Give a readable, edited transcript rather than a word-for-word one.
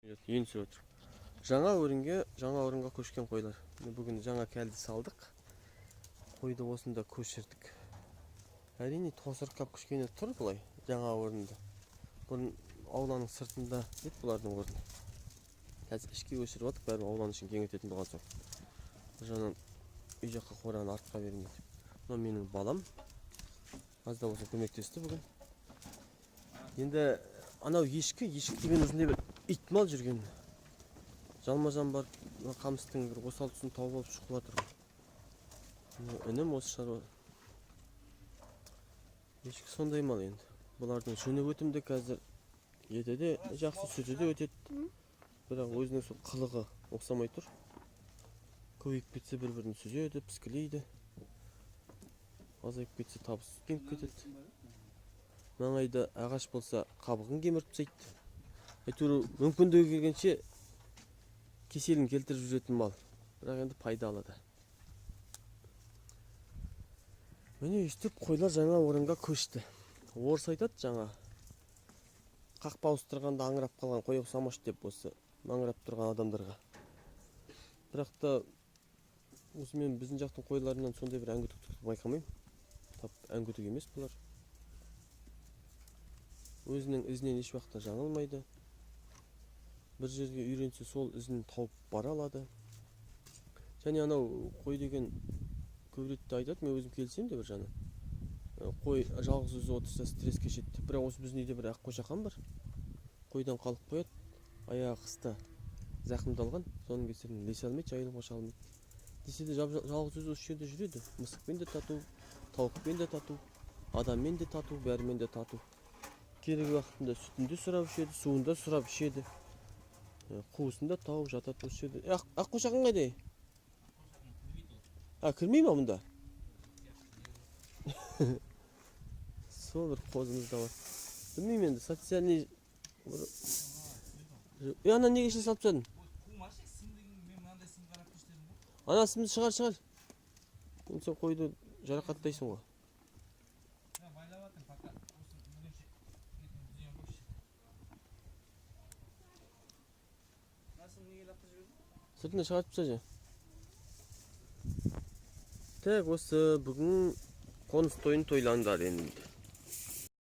Ен сүріп отыр. Жаңа орынға көшкен қойлар. Бүгін жаңа кәлді салдық. Қойды осында көшірдік. Әрине тосырқап кішкене тұр бұлай жаңа орында. Бұрын ауланың сыртында еді бұлардың орны. Қазір ішке көшіріп отық, бәрі ауланың ішін кеңейтетін болған соң. Бір жағынан үй жаққа қораны артқа бермейді. Мына менің балам. Аз да болса көмектесті бүгін. Енді анау ешкі деген өзінде бір итмал жүрген. Жалма-жан бар, қамыстың бір осал тұсын тауып алып шұқыла тұрған. Інім осы шаруа. Ешкі сондай мал енді. Бұлардың жүні өтімді қазір еті де жақсы, сүті де өтеді. Бірақ өзінің сол қылығы ұқсамай тұр. Көбейіп кетсе бір-бірін сүзеді, піскілейді. Азайып кетсе табыс кеміп кетеді. Маңайда ағаш болса қабығын кеміріп тастайды. Әйтеуір мүмкіндігі келгенше кеселін келтіріп жүретін мал. Бірақ енді пайдалы да. Міне өйстіп қойлар жаңа орынға көшті. Орыс айтады жаңа. Қақпа ауыстырғанда аңырап қалған қой ұқсамаш деп осы маңырап тұрған адамдарға. Бірақ та осы мен біздің жақтың қойларынан сондай бір әңгүтік байқамаймын. Тап әңгүтік емес бұлар. Өзінің ізінен еш уақытта жаңылмайды. Бір жерге үйренсе сол ізін тауып бара алады. Және анау қой деген көбіретті айтады, мен өзім келсем де бір жаны. Қой жалғыз өзі отырса стресс кешеді. Бірақ осы біздің үйде бір ақ қошақан бар. Қойдан қалып қояды. Аяғы қыста зақымдалған. Соның кесірінен ілесе алмайды, жайылып қоша алмайды. Десе де жалғыз өзі осы жерде жүреді. Мысықпен де тату, тауықпен де тату, адаммен де тату, бәрімен де тату. Керек уақытында сүтінде сұрап ішеді, суында сұрап ішеді. Қуысында тауып жатады осы жерде. Ақ қошақан қайда? Кірмей ма мұнда? Сол бір қозымыз да бар. Білмеймін енді, социальный... Ана неге ішін салып тастадың? Ана сымды шығар. Сен қойды жарақаттайсың ғой. Сыртына шығартып тасташы. Тек осы бүгін қоныс тойын тойландар енді.